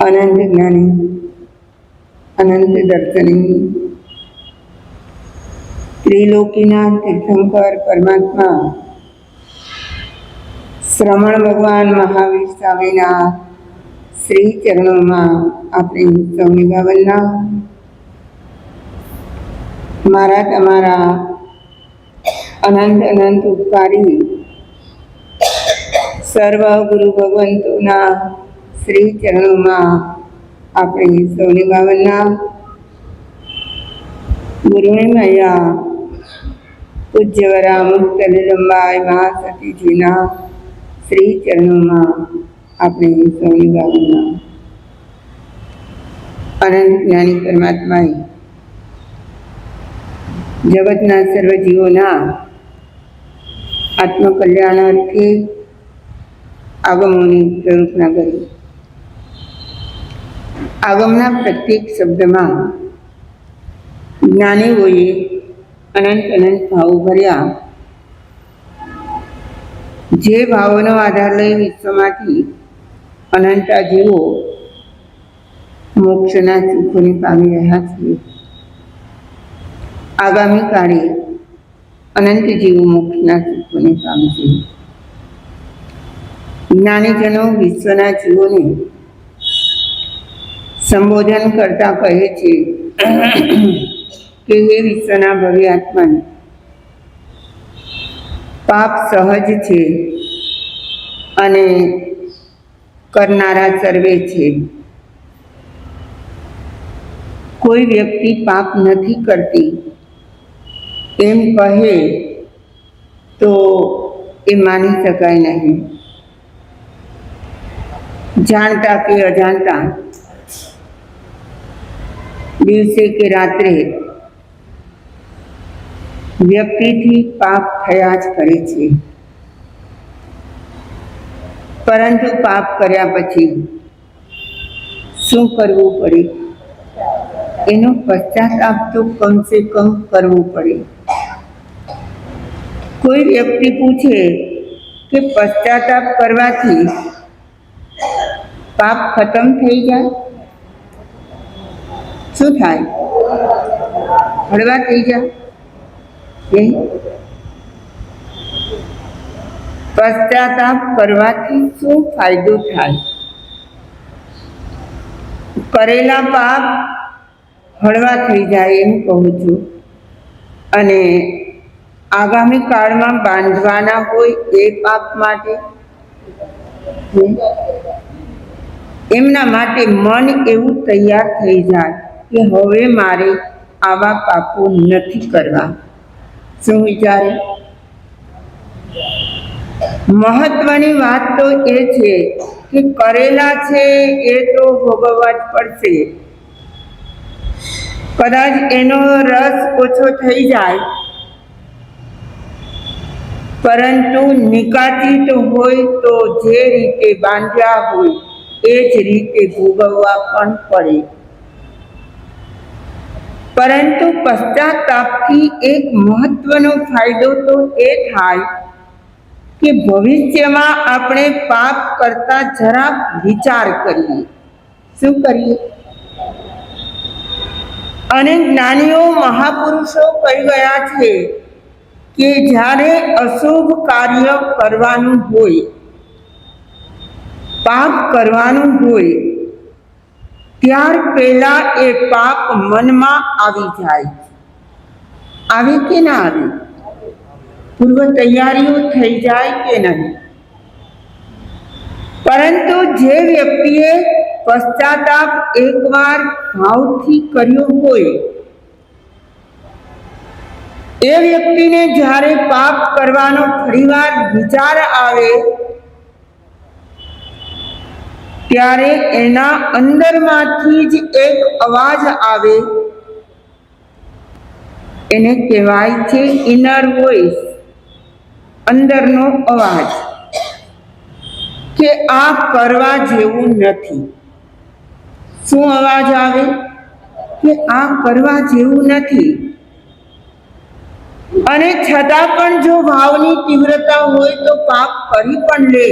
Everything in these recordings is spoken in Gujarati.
अनंत ज्ञानी अनंत दर्शनी त्रिलोकीना तीर्थंकर परमात्मा श्रमण भगवान महावीर स्वामीना श्री चरणों में अपनी सौनी भावना मारा तमारा अनंत अनंत उपकारी सर्व गुरु भगवंतोना श्री चरणों में अपनी सौनी भावना गुरुनी मैया पूज्यवरा मुक्त निलंबाई महासती जीना श्री चरणों में अपनी सौनी भावना अनंत ज्ञानी परमात्मा जगतना सर्व जीवोना आत्मकल्याणार्थी आगमोनी प्ररूपना करी। आगमना प्रत्येक शब्द में ज्ञानीओए अनंत अनंत भाव भर्या जे भावोनो आधार लई विश्वमांथी अनंता जीवो मोक्षना सुखोने पामी रह्या छे। आगामी काळे अनंत जीवो मोक्षना सुखोने पामशे। ज्ञानीजनो विश्वना जीवोने संबोधन करता कहे छे कि हे विश्वना भव्य आत्मा पाप सहज छे अने करनारा सर्वे छे। कोई व्यक्ति पाप नहीं करती एम कहे तो ए मानी शकाय नहीं। जानता के अजानता दिवसे के रात्रे व्यक्ति थी पाप थया ज करे छे। परंतु पाप कर्या पछी शुं करवू पड़े एनो पश्चाताप तो कम से कम करवू पड़े। कोई व्यक्ति पूछे कि पश्चाताप करवाथी पाप खत्म थई जाय शुं थाय हळवा थई जाय पश्चाताप करवाथी शुं फायदो थाय। करेला पाप हळवा थई जाय एम कहूं छुं अने आगामी काल में बांधवाना होय ए पाप माटे एमना माटे मन एवं तैयार थई जाय कि हवे मारे आवा पापो नथी करवा। શું વિચારે? મહત્વની વાત તો એ છે કે કરેલા છે એ તો ભોગવવા જ પડશે. કદાચ એનો રસ ઓછો થઈ જાય, પરંતુ નિકાતી તો હોય તો જે રીતે બાંધ્યા હોય એ જ રીતે ભોગવવા પણ પડે. પરંતુ પશ્ચાતાપથી એક મહત્વનો ફાયદો તો એ થાય કે ભવિષ્યમાં આપણે પાપ કરતા જરા વિચાર કરીએ. શું કરીએ? અને જ્ઞાનીઓ મહાપુરુષો કહી ગયા છે કે જ્યારે અશુભ કાર્ય કરવાનું હોય, પાપ કરવાનું હોય, ત્યાર પહેલા એ પાપ મનમાં આવી જાય. આવે કે ના આવે? પૂર્વ તૈયારીઓ થઈ જાય કે નહીં? પરંતુ જે વ્યક્તિએ પશ્ચાતાપ એકવાર ભાવથી કર્યો હોય, એ વ્યક્તિને જ્યારે પાપ કરવાનો ફરીવાર વિચાર આવે ત્યારે એના અંદરમાંથી જ એક અવાજ આવે. એને કહેવાય છે ઇનર વોઇસ, અંદરનો અવાજ, કે આ કરવા જેવું નથી. શું અવાજ આવે? કે આ કરવા જેવું નથી. અને છતાં પણ જો ભાવની તીવ્રતા હોય તો પાપ કરી પણ લે.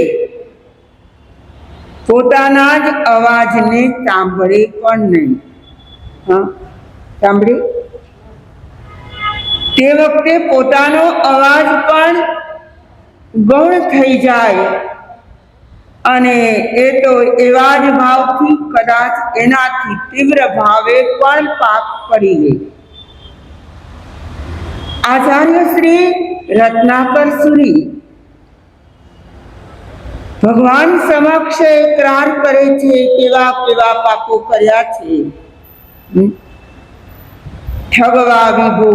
પોતાના જ અવાજને સાંભળે પણ નહીં. સાંભળે? તે વખતે પોતાનો અવાજ પણ ગૌણ થઈ જાય અને એ તો એવા જ ભાવથી કદાચ એનાથી તીવ્ર ભાવે પણ પાપ કરી લે. આચાર્ય શ્રી રત્નાકર સુરી ભગવાન સમક્ષ એકરાર કરે છે કેવા કેવા પાપો કર્યા છે. ઠગવા વિભુ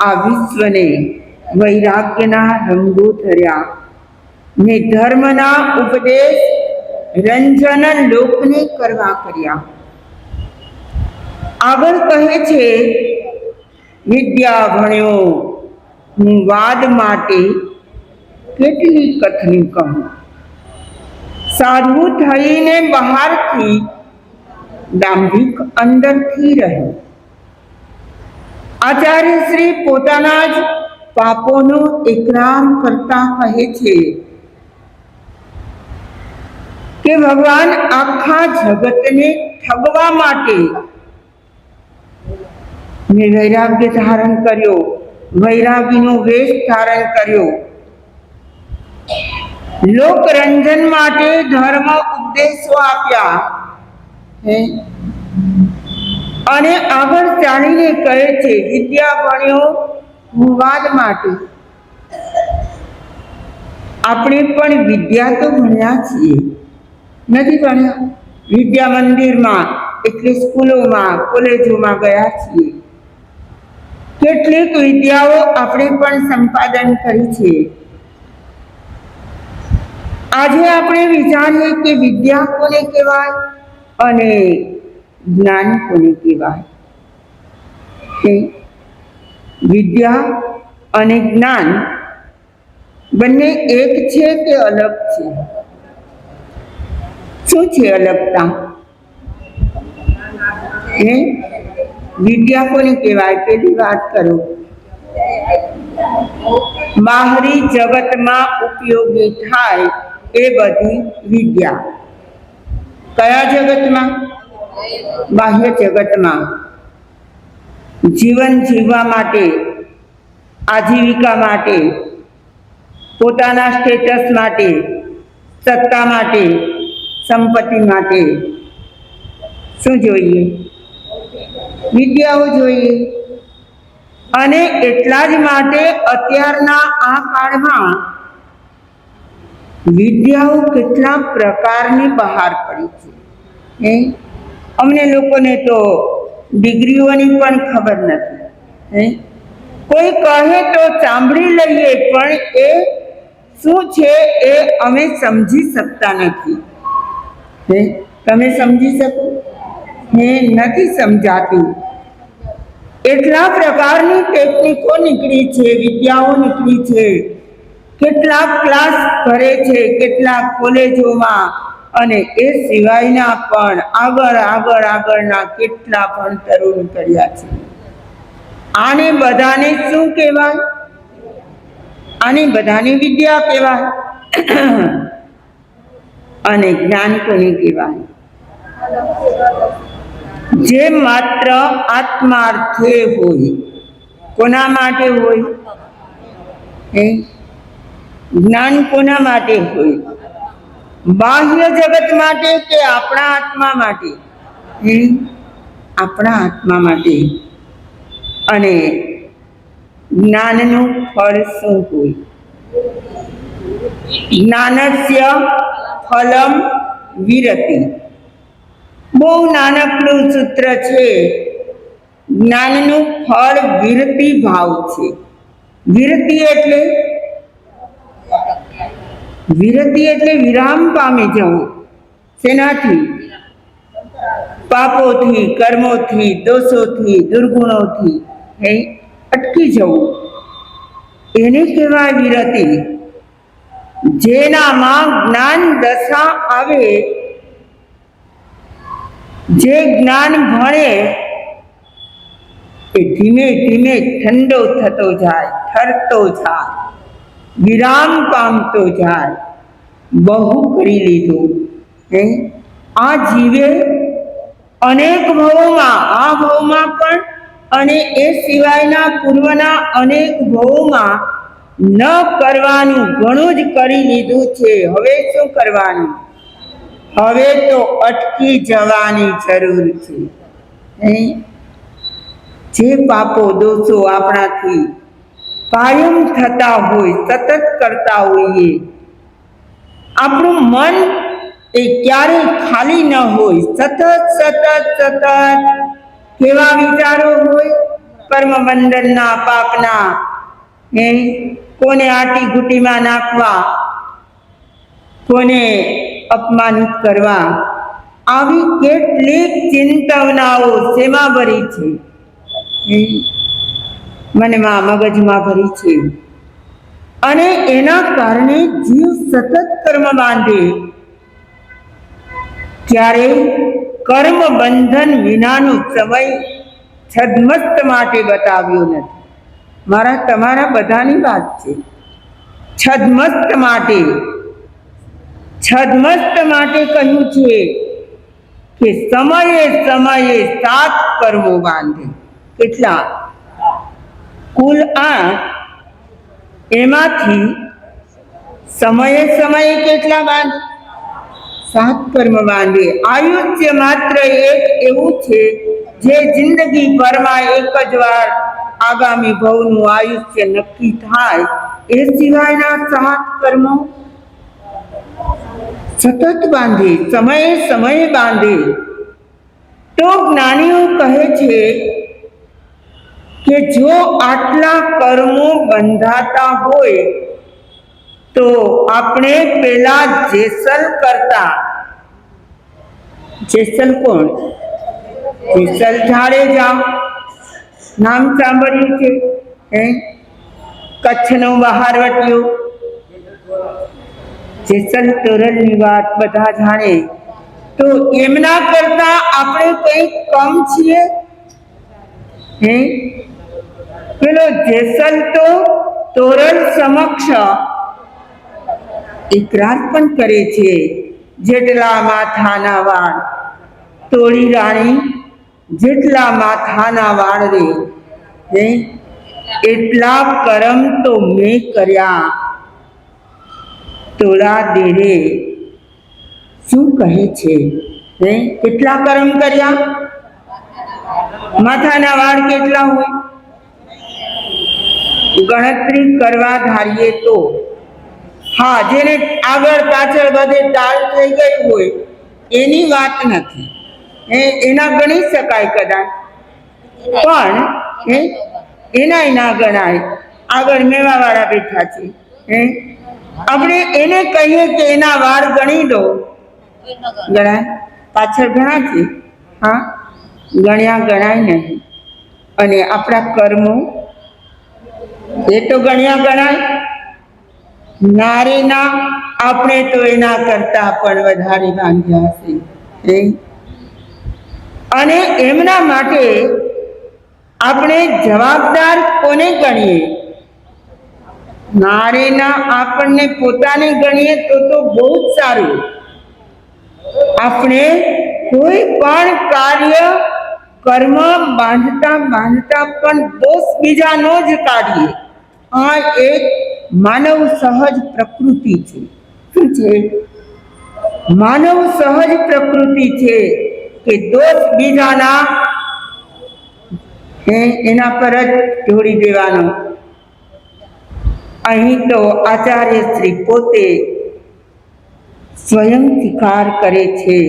આ વિશ્વને વૈરાગ્યના રંગો ધર્યા, ને ધર્મના ઉપદેશ રંજન લોકને કરવા કર્યા. આગળ કહે છે, વિદ્યા ભણ્યો હું વાદ માટે કેટલી કથની કહું, સાધુ થઈને બહારથી દાંભિક અંદરથી રહે. આચાર્ય શ્રી પોતાના જ પાપોનો એકરાર કરતા કહે છે કે ભગવાન આખા જગતને ઠગવા માટે મેં વૈરાગ્ય ધારણ કર્યો, વૈરાગીનો વેશ ધારણ કર્યો, લોકરંજન માટે ધર્મ ઉપદેશો આપ્યા, અને આગળ ચાલીને કહે છે વિદ્યા ભણ્યો હું વાદ માટે. આપણે પણ વિદ્યા તો ભણ્યા છીએ, નથી ભણ્યા? વિદ્યા મંદિરમાં એટલે સ્કૂલોમાં, કોલેજોમાં ગયા છીએ. કેટલીક વિદ્યાઓ આપણે પણ સંપાદન કરી છે. આજે આપણે વિચારીએ કે વિદ્યા કોને કહેવાય અને જ્ઞાન કોને કહેવાય. વિદ્યા અને જ્ઞાન બંને એક છે કે અલગ છે? શું છે અલગતા? વિદ્યા કોને કહેવાય? પેલી વાત કરો. બાહરી જગતમાં ઉપયોગી થાય એ બધી વિદ્યા. કયા જગતમાં? બાહ્ય જગતમાં. જીવન જીવવા માટે, આજીવિકા માટે, પોતાના સ્ટેટસ માટે, સત્તા માટે, સંપત્તિ માટે શું જોઈએ? વિદ્યાઓ જોઈએ. અને એટલા જ માટે અત્યારના આ કાળમાં વિદ્યાઓ કેટલા પ્રકારની બહાર પડી છે. અમને લોકોને તો ડિગ્રીઓની પણ ખબર નથી. કોઈ કહે તો સાંભળી લઈએ, પણ એ શું છે એ અમે સમજી શકતા નથી. તમે સમજી શકો? નથી સમજાતું. એટલા પ્રકારની ટેકનિકો નીકળી છે, વિદ્યાઓ નીકળી છે. કેટલાક ક્લાસ કરે છે, કેટલાક કોલેજોમાં, અને એ સિવાયના પણ આગળના કેટલા ભણતરો નીકળ્યા છે. આને બધાને શું કહેવાય? આને બધાને વિદ્યા કહેવાય. અને જ્ઞાન કોને કહેવાય? જે માત્ર આત્માર્થે હોય. કોના માટે હોય? જ્ઞાન કોના માટે હોય? બાહ્ય જગત માટે કે આપણા આત્મા માટે? આપણા આત્મા માટે. અને જ્ઞાનનું ફળ શું હોય? જ્ઞાનસ્ય ફલમ વિરતિ. બહુ નાનકડું સૂત્ર છે. જ્ઞાનનું ફળ વિરતિ ભાવ છે. વિરતિ એટલે વિરામ પામી જવું. શેનાથી? પાપોથી, કર્મોથી, દોષોથી, દુર્ગુણોથી અટકી જવું. એને કહેવાય વિરતિ. જેનામાં જ્ઞાન દશા આવે, જે જ્ઞાન ભણે એ ધીમે ધીમે ઠંડો થતો જાય, ઠરતો જાય, વિરામ પામતો જાય. બહુ કરી લીધું. આ જીવે અનેક ભવોમાં, આ ભવમાં પણ અને એ સિવાયના પૂર્વના અનેક ભવોમાં ન કરવાનું ઘણું જ કરી લીધું છે. હવે શું કરવાનું? હવે તો અટકી જવાની જરૂર છે. જે પાપો દોષો આપણાથી કાયમ થતા હોય, સતત કરતા હોઈએ, આપણું મન એ ક્યારેય ખાલી ન હોય. સતત કેવા વિચારો હોય? કર્મબંધનના, પાપના. કોને આટી ઘૂંટીમાં નાખવા, કોને અપમાનિત કરવા, આવી કેટલીક ચિંતવનાઓ શેમાં ભરી છે? મનમાં, મગજમાં ભરી છે. અને એના કારણે જીવ સતત કર્મ બાંધે. ત્યારે કર્મ બંધન વિનાનો સમય છદ્મસ્ત માટે બતાવ્યો નથી. મારા તમારા બધાની વાત છે. છદ્મસ્ત માટે કહ્યું છે કે સમયે સમયે 7 કર્મો બાંધે. કેટલા? કુલ 8. એમાંથી સમયે કેટલા બાંધે? 7 કર્મ બાંધે. આયુષ્ય માત્ર એક એવું છે જે જિંદગી ભરમાં એક જ વાર આગામી ભવનું આયુષ્ય નક્કી થાય. એ સિવાયના 7 કર્મો સતત બાંધે, સમયે બાંધે. તો જ્ઞાનીઓ કહે છે કે જો આટલા કર્મો બંધાતા હોય તો આપણે પેલા જેસલ કરતા. જેસલ કોણ? જેસલ જાડેજા. નામ સાંભળ્યું છે? કચ્છનો બહારવટીયો. જેસલ તોરલની વાત બધા જાણે. તો એમના કરતા આપણે કંઈક કમ છીએ? પેલો જેસલ તો તોરલ સમક્ષ ઇકરાર પણ કરે છે. જેટલા માથાના વાળ, તોળી રાણી જેટલા માથાના વાળ રે, એટલા કરમ તો મેં કર્યા, તોળા દે રે. શું કહે છે? કેટલા કર્મ કર્યા? માથાના વાળ કેટલા હોય? ગણતરી કરવા ધારીએ તો, હા, જેને આગળ પાછળ બધે ટાળ થઈ ગઈ હોય એની વાત નથી, એના ગણી શકાય કદાચ, પણ એનાય ના ગણાય. આગળ મેવાવાળા બેઠા છે, હે, આપણે એને કહીએ કે એના વાળ ગણી દો, ગણાય? પાછળ ઘણા છે, હા, ગણ્યા ગણાય નહીં. અને આપણા કર્મો એ તો ગણ્યા ગણાય ના રે ના. આપણે તો એના કરતા પણ વધારે બાંધ્યા છે, અને એમના માટે આપણે જવાબદાર કોને ગણીએ? ના રે ના. આપણને પોતાને ગણીએ તો બહુ જ સારું. આપણે કોઈ પણ કાર્ય કર્મ બાંધતા પણ દોષ બીજાનો જ કાઢીએ. આ એક માનવ સહજ પ્રકૃતિ છે. શું છે? માનવ સહજ પ્રકૃતિ છે કે દોષ બીજાના એના પર જ ઢોળી દેવાનો. અહીં તો આચાર્ય શ્રી પોતે સ્વયં સ્વીકાર કરે છે,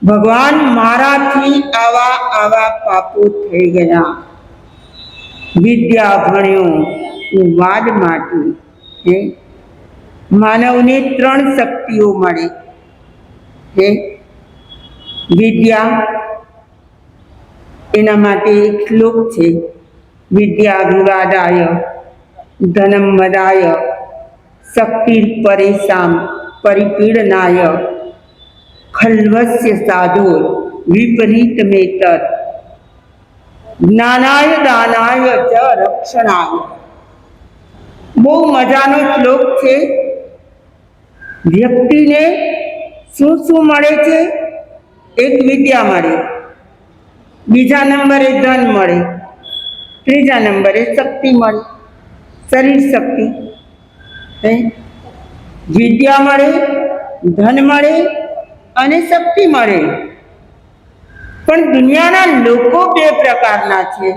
ભગવાન મારાથી આવા પાપો થઈ ગયા. વિદ્યા ભણ્યો હું વાદ માટે. માનવને 3 શક્તિઓ મળે છે. વિદ્યા, એના માટે એક શ્લોક છે, વિદ્યા વિવાદાય ધનમ મદાય શક્તિર પરેશાન પરિપીડનાય ખલ્વસ્ય સાધુર વિપરીત મેતર જ્ઞાનાય દાનાય ચ રક્ષણાય. બહુ મજાનો શ્લોક છે. વ્યક્તિને શું શું મળે છે? એક વિદ્યા મળે, બીજા નંબરે ધન મળે, ત્રીજા નંબરે શક્તિ મળે, શરીર શક્તિ. વિદ્યા મળે, ધન મળે અને શક્તિ મળે. પણ દુનિયાના લોકો 2 પ્રકારના છે.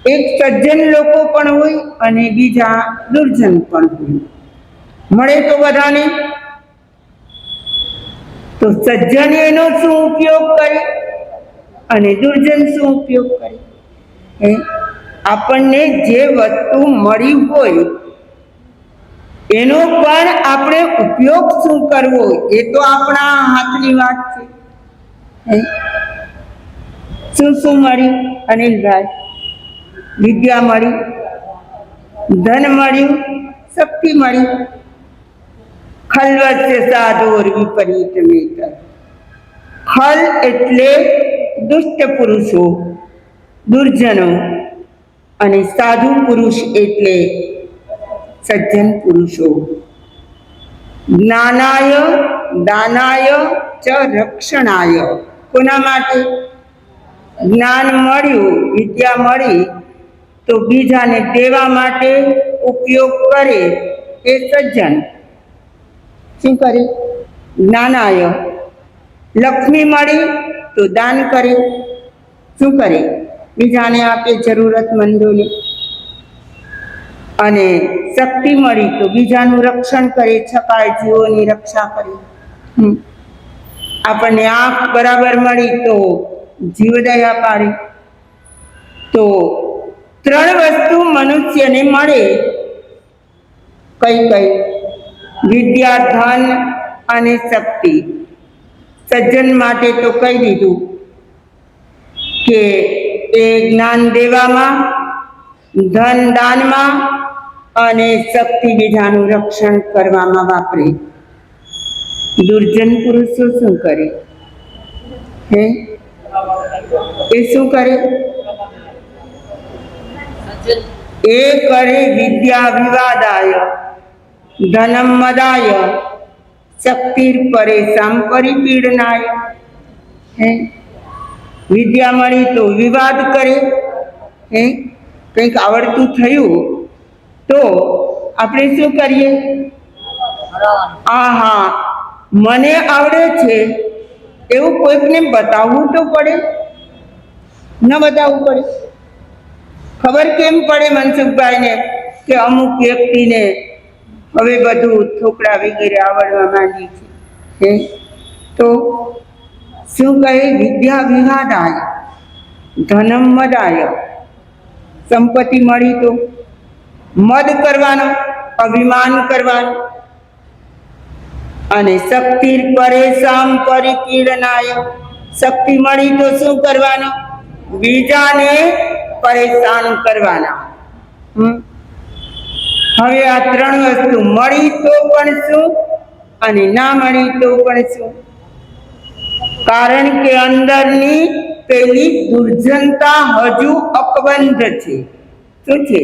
એક સજ્જન લોકો પણ હોય અને બીજા દુર્જન પણ હોય. મળે તો બધાને. તો સજ્જન એનો શું ઉપયોગ કરે અને દુર્જન શું ઉપયોગ કરે? આપણને જે વસ્તુ મળી હોય એનો પણ આપણે ઉપયોગ શું કરવો એ તો આપણા હાથની વાત છે. શું શું મળ્યું અનિલભાઈ? વિદ્યા મળી, ધન મળ્યું, શક્તિ મળી. ખલ્વસ્ય સાધુર વિપરીત મેતર. ખલ એટલે દુષ્ટ પુરુષો, દુર્જનો, અને સાધુ પુરુષ એટલે સજ્જન પુરુષો. જ્ઞાનાય દાનાય ચ રક્ષણાય. કોના માટે? જ્ઞાન મળ્યું, વિદ્યા મળી તો બીજાને દેવા માટે ઉપયોગ કરે એ સજ્જન. શું કરે? જ્ઞાનાય. લક્ષ્મી મળી તો દાન કરે. શું કરે? બીજાને આપે, જરૂરતમંદોને. અને શક્તિ મળી તો બીજાનું રક્ષણ કરે, છપાય જીવોની રક્ષા કરે. આપણને આંખ બરાબર મળી તો જીવદયા પાડે. તો 3 વસ્તુ મનુષ્યને મળે. કઈ? વિદ્યા, ધન અને શક્તિ. સજ્જન માટે તો કહી દીધું કે એ જ્ઞાન દેવામાં, ધન દાનમાં અને શક્તિ બીજાનું રક્ષણ કરવામાં વાપરે. દુર્જન પુરુષો શું કરે? એ શું કરે? એ કરે વિદ્યા વિવાદાય ધનમ મદાય શક્તિર પરેશાન પરિપીડનાય. વિદ્યા મળી તો વિવાદ કરે. કંઈક આવડતું થયું તો આપણે શું કરીએ? હા, મને આવડે છે એવું કોઈકને બતાવવું તો પડે. ન બતાવવું પડે? ખબર કેમ પડે મનસુખભાઈને કે અમુક વ્યક્તિને હવે બધું થોકડા વગેરે આવડવા માંડી છે? તો શું કહે? વિદ્યા વિવાદાય ધનમ મદાય સંપત્તિ મળી તો મદ કરવાનો, અભિમાન કરવાનું. અને શક્તિ પરેશાન પરિકીર્ણાય, શક્તિ મળી તો શું કરવાનું? બીજાને પરેશાન કરવાના. હવે આ ત્રણ વસ્તુ મળી તો પણ શું અને ના મળી તો પણ શું? કારણ કે અંદરની પેલી દુર્જનતા હજુ અકબંધ છે. શું છે?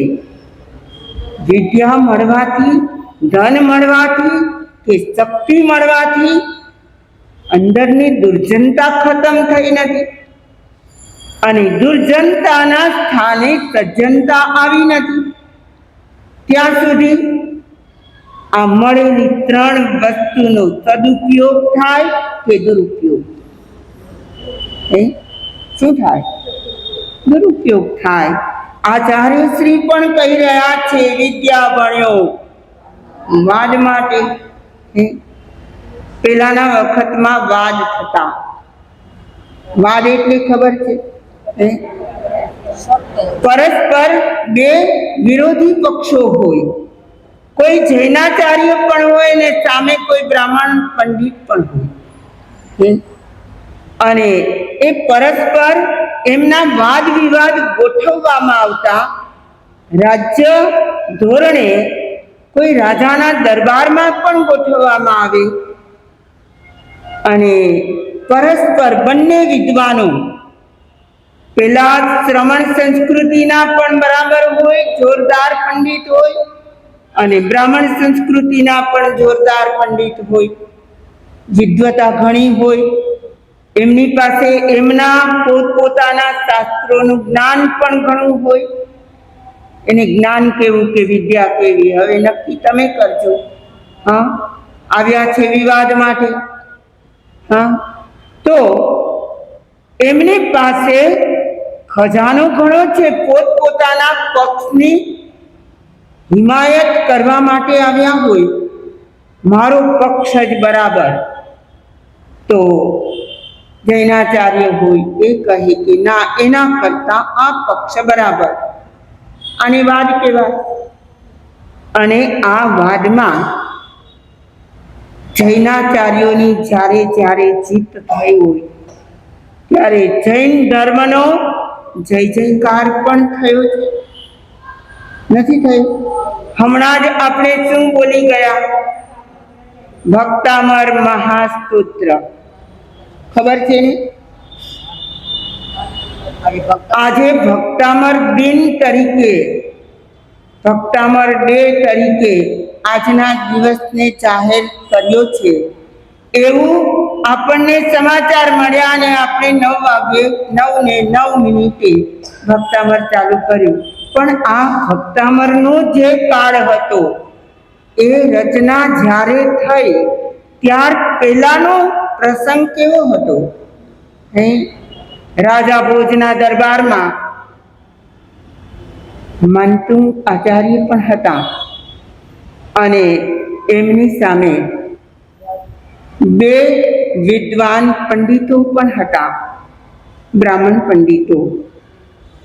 વિદ્યા મળવાથી, ધન મળવાથી કે શક્તિ મળવાથી અંદરની દુર્જનતા ખતમ થઈ નથી, અને દુર્જનતાના સ્થાને સજ્જનતા આવી નથી. ત્યાં સુધી આ મળેલી ત્રણ વસ્તુનો સદુપયોગ થાય કે દુરુપયોગ? શું થાય? દુરુપયોગ થાય. આચાર્ય શ્રી પણ કહી રહ્યા છે, વિદ્યા ભણ્યો વાદ માટે. પેલાના વખતમાં વાદ થતા. વાદ એટલે ખબર છે? પરસ્પર બે વિરોધી પક્ષો હોય. કોઈ જૈનાચાર્ય પણ હોય ને સામે કોઈ બ્રાહ્મણ પંડિત પણ હોય, અને એ પરસ્પર એમના વાદ વિવાદ ગોઠવવામાં આવતા. રાજ્ય ધોરણે કોઈ રાજાના દરબારમાં પણ ગોઠવવામાં આવે, અને પરસ્પર બંને વિદ્વાનો પેલા શ્રમણ સંસ્કૃતિના પણ બરાબર હોય, જોરદાર પંડિત હોય, અને બ્રાહ્મણ સંસ્કૃતિના પણ જોરદાર પંડિત હોય, વિદ્વતા ઘણી હોય. એમની પાસે એમના પોતપોતાના શાસ્ત્રોનું જ્ઞાન પણ ઘણું હોય. એને જ્ઞાન કેવું કે વિદ્યા કેવી, હવે નક્કી તમે કરજો. હા, આવ્યા છે વિવાદ માટે. હા, તો એમની પાસે ખજાનો ઘણો છે, પોતપોતાના પક્ષની હિમાયત કરવા માટે આવ્યા હોય. મારો પક્ષ જ બરાબર. તો જૈનાચાર્ય હોય એ કહે કે ના, એના કરતા આ પક્ષ બરાબર. આને વાદ કહેવાય. અને આ વાદમાં જૈનાચાર્યોની જ્યારે જ્યારે જીત થઈ હોય ત્યારે જૈન ધર્મનો જય જયકાર પણ થયો છે, નથી થયો? હમણાં જ આપણે શું બોલી ગયા? ભક્તામર મહાસ્તોત્ર, ખબર છે ને? આજે ભક્તામર દિન તરીકે, ભક્તામર ડે તરીકે આજના દિવસને જાહેર કર્યો છે. એવું આપણને સમાચાર મળ્યા, અને આપણે 9:09 ભક્તામર ચાલુ કર્યું. પણ આ ભક્તામરનો જે કાળ હતો, એ રચના જ્યારે થઈ ત્યાર પહેલાનો પ્રસંગ કેવો હતો? રાજા ભોજના દરબારમાં મંતુંગ આચાર્ય પણ હતા, અને એમની સામે બે વિદ્વાન પંડિતો પણ હતા, બ્રાહ્મણ પંડિતો.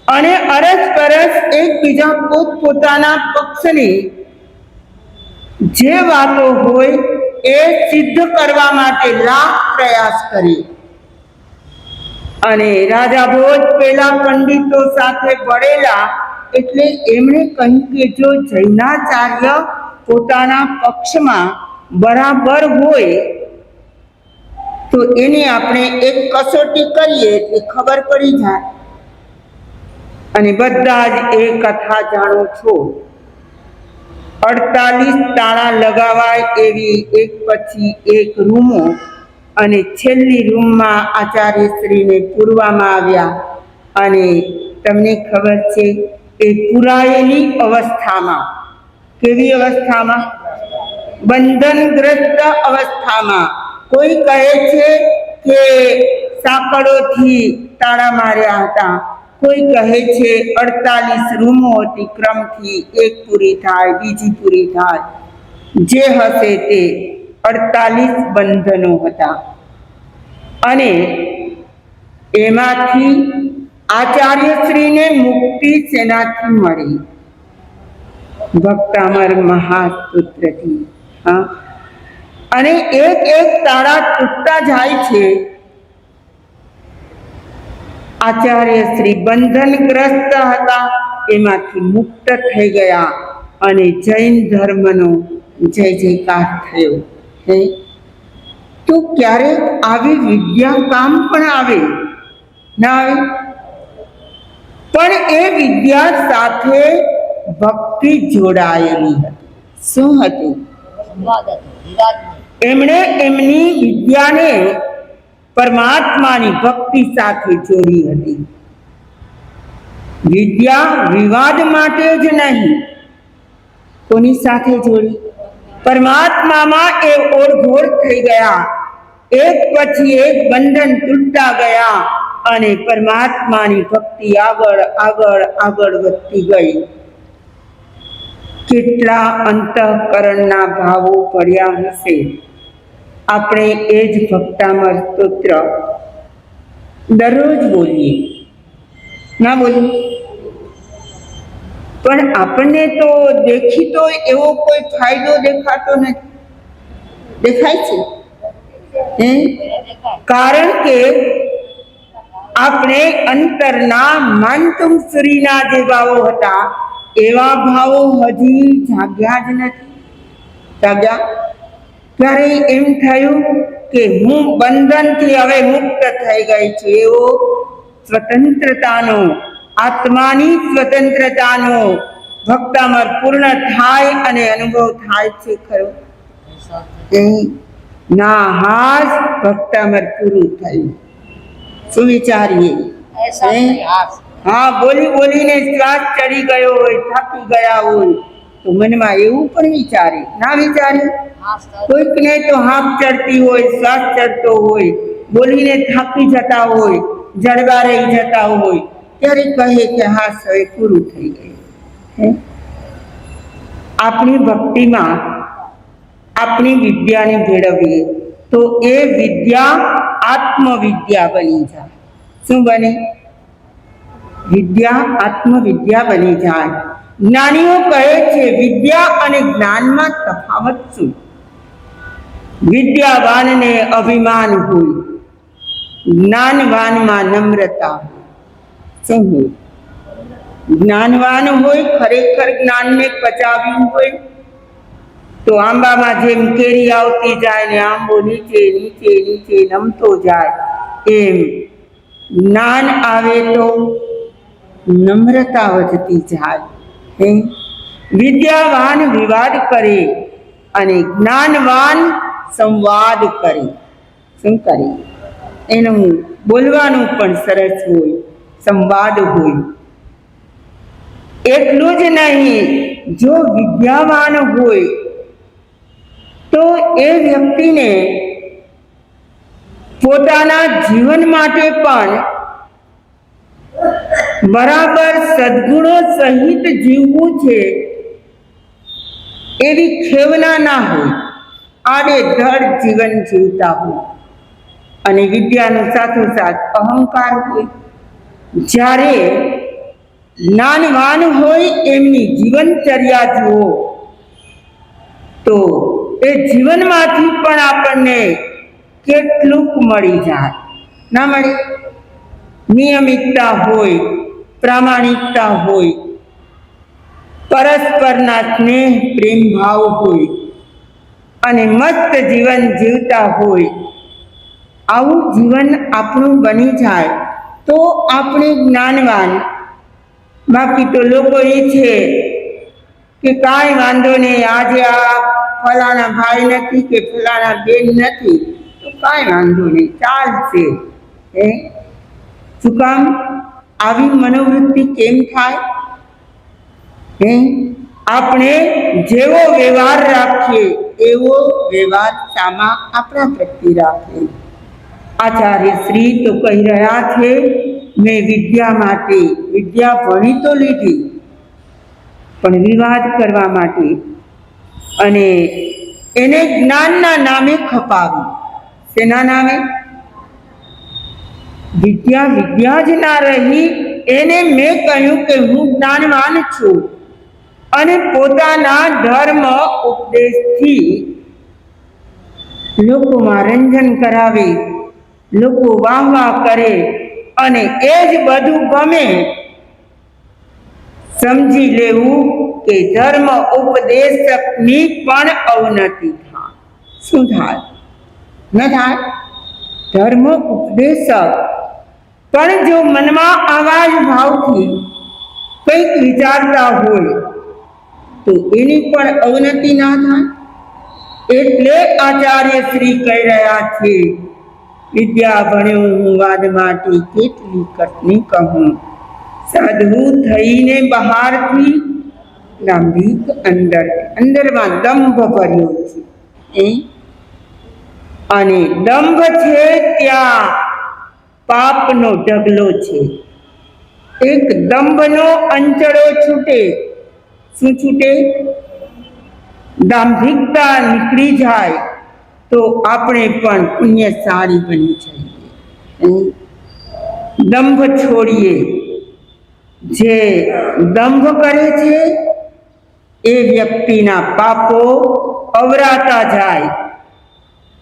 અને અરસપરસ એકબીજા પોતપોતાના પક્ષની જે વાતો હોય એ સિદ્ધ કરવા માટે લાખ પ્રયાસ કરી. અને રાજા ભોજ પેલા પંડિતો સાથે ભળેલા, એટલે એમણે કહ્યું કે જો જૈનાચાર્ય પોતાના પક્ષમાં બરાબર હોય તો એની આપણે એક કસોટી કરીએ એટલે ખબર પડી જાય. અને બધા જ એ કથા જાણો છો. 48 તાળા લગાવાય એવી એક પછી એક રૂમો, અને છેલ્લી રૂમમાં આચાર્યશ્રીને પૂરવામાં આવ્યા. અને તમને ખબર છે, એ પુરાયેલી અવસ્થામાં, કેવી અવસ્થામાં? બંધનગ્રસ્ત અવસ્થામાં. કોઈ કહે છે કે સાંકળોથી તાળા માર્યા હતા, કોઈ કહે છે 48 રૂમો હતી, ક્રમથી એક પૂરી થાય, બીજી પૂરી થાય. જે હશે તે 48 બંધનો હતા. અને એમાંથી આચાર્યશ્રીને મુક્તિ શેનાથી મળી? ભક્તામર મહાસૂત્રથી. હા, અને એક એક તાળા તૂટતા જાય છે. આચાર્યશ્રી બંધનગ્રસ્ત હતા, એમાંથી મુક્ત થઈ ગયા અને જૈન ધર્મનો જય જયકાર થયો. હે, તો ક્યારેક આવી વિદ્યા કામ પણ આવે ના આવે? પણ એ વિદ્યા સાથે ભક્તિ જોડાયેલી હતી. શું હતું? એમણે એમની વિદ્યાને પરમાત્માની ભક્તિ સાથે જોડી હતી. વિદ્યા વિવાદ માટે જ નહીં. કોની સાથે જોડી? પરમાત્મામાં એ ઓળઘોળ થઈ ગયા. એક પછી એક બંધન તૂટતા ગયા અને પરમાત્માની ભક્તિ આગળ આગળ આગળ વધતી ગઈ. કેટલા અંતઃકરણના ભાવો પડ્યા હશે. આપણે એ જ ભક્તામર સ્તોત્ર દરરોજ બોલીએ, ના બોલીએ? પણ આપણને તો દેખીતો એવો કોઈ ફાયદો દેખાતો નથી. દેખાય છે? કારણ કે આપણે અંતરના માનતુમ સુરીના જે ભાવો હતા એવા ભાવો હજી જાગ્યા જ નથી. જાગ્યા ત્યારે એમ થયું કે હું બંધનથી હવે મુક્ત થઈ ગઈ છું, એવો સ્વતંત્રતાનો, આત્માની સ્વતંત્રતાનો ભક્તામર પૂર્ણ થાય અને અનુભવ થાય છે ખરો? ના, હાસ ભક્તામર પૂરું થયું. શું વિચારીએ? હા, બોલી બોલીને શ્વાસ ચડી ગયો હોય, થાકી ગયા હોય તો મનમાં એવું પણ વિચારે, ના વિચારે? કોઈકને તો હાફ ચડતી હોય, શ્વાસ ચડતો હોય, બોલીને થાકી જતા હોય, જડબા રહી જતા હોય, ત્યારે કહે કે હા હવે પૂરું થઈ ગયું. આપણી ભક્તિમાં આપણી વિદ્યાને ભેળવીએ તો એ વિદ્યા આત્મવિદ્યા બની જાય. શું બને? વિદ્યા આત્મવિદ્યા બની જાય. જ્ઞાનીઓ કહે છે વિદ્યા અને જ્ઞાનમાં તફાવત શું? વિદ્યાવાનને અભિમાન હોય, જ્ઞાનવાનમાં નમ્રતા. શું હોય? જ્ઞાનવાન હોય, ખરેખર જ્ઞાનને પચાવ્યું હોય તો આંબામાં જેમ કેરી આવતી જાય ને આંબો નીચે નીચે નીચે નમતો જાય, એમ જ્ઞાન આવે તો નમ્રતા વધતી જાય. વિદ્યાવાન વિવાદ કરે અને જ્ઞાનવાન સંવાદ કરે. શું કરે? એનું બોલવાનું પણ સરસ હોય, સંવાદ હોય. એટલું જ નહીં, જો વિદ્યાવાન હોય તો એ વ્યક્તિને પોતાના જીવન માટે પણ બરાબર સદ્ગુણો સહિત જીવવું છે એવી ખેવના ના હોય, આડેધડ જીવન જીવતા હોય. અને વિદ્યાનું સાથોસાથ અહંકાર હોય. જ્યારે જ્ઞાનવાન હોય એમની જીવનચર્યા જુઓ તો એ જીવનમાંથી પણ આપણને કેટલુંક મળી જાય, ના મળે? નિયમિતતા હોય, પ્રામાણિકતા હોય, પરસ્પરના સ્નેહ પ્રેમ ભાવ હોય અને મસ્ત જીવન જીવતા હોય. આવું જીવન આપણું બની જાય તો આપણે જ્ઞાનવાન. બાકી તો લોકો એ છે કે કાંઈ વાંધો નહીં, આજે આ ફલાણા ભાઈ નથી કે ફલાણા બેન નથી તો કાંઈ વાંધો નહીં, ચાલશે. શું કામ? આવી મનોવૃત્તિ કેમ થાય? આપણે જેવો વ્યવહાર રાખીએ એવો વ્યવહાર સામા આપણા પ્રત્યે રાખે. આચાર્ય શ્રી તો કહી રહ્યા છે મેં વિદ્યા માટે વિદ્યા ભણી તો લીધી પણ વિવાદ કરવા માટે, અને એને જ્ઞાનના નામે ખપાવી. શેના નામે? વિદ્યા વિદ્યા જ ના રહી. એને મેં કહ્યું કે હું જ્ઞાનવાન છું અને પોતાના ધર્મ ઉપદેશથી લોકોમાં રંજન કરાવે, લોકો વાહ વાહ કરે અને એ જ બધું ગમે. સમજી લેવું કે ધર્મ ઉપદેશકની પણ અવનતિ થાય. શું થાય? ન થાય? ધર્મ ઉપદેશક પણ જો મનમાં આવા જ ભાવથી કંઈક વિચારતા હોય તો એની પણ અવનતિ ના થાય. એટલે આચાર્ય શ્રી કહી રહ્યા છે, વિદ્યા ભણ્યો હું વાદ માટે કેટલી કથની કહું. સાધુ થઈને બહારથી દાંભિક અંદરમાં દંભ ભર્યો છે. અને દંભ છે ત્યાં પાપનો ઢગલો છે. એક દંભનો અંચળો છૂટે. શું છૂટે? દાંભિકતા નીકળી જાય તો આપણે પણ પુણ્યશાળી બની જઈએ. દંભ છોડીએ. જે દંભ કરે છે એ વ્યક્તિના પાપો અવરાતા જાય.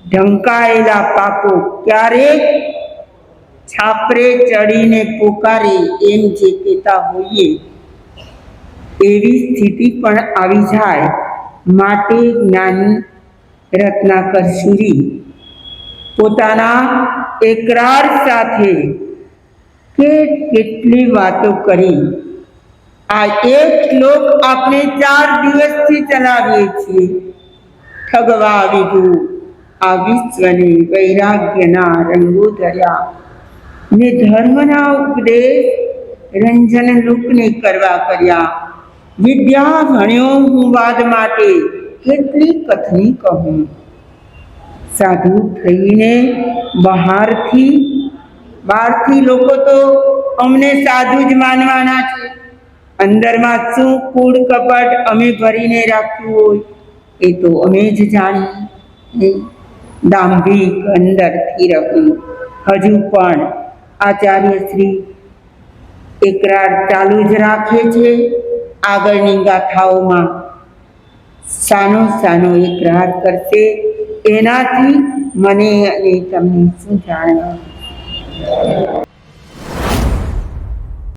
ઢંકાયેલા પાપો ક્યારેક છાપરે ચડીને પોકારે, એમ જે કહેતા હોઈએ એવી સ્થિતિ પણ આવી જાય. માટે જ્ઞાની રત્નાકર સુરી પોતાના એકરાર સાથે કેટલી વાતો કરી. આ એક શ્લોક આપણે 4 દિવસથી ચલાવીએ છીએ. ઠગવા વિધુ આ વિશ્વને વૈરાગ્યના રંગો ધર્યા ને ધર્મના ઉપદેશ રંજન લોકને કરવા કર્યા. વિદ્યા ભણ્યો હું વાદ માટે કેટલી કથની કહું. સાધુ થઈને બહારથી લોકો તો અમને સાધુ જ માનવાના છે. અંદરમાં શું કૂડ કપટ અમે ભરીને રાખ્યું હોય એ તો અમે જ જાણીએ. દાંભિક અંદરથી રહું. હજુ પણ આચાર્ય શ્રી એકરાર ચાલુ જ રાખે છે. આગળની ગાથાઓમાં સાનો એકરાર કરશે. એનાથી મને અને તમને શું જાણવા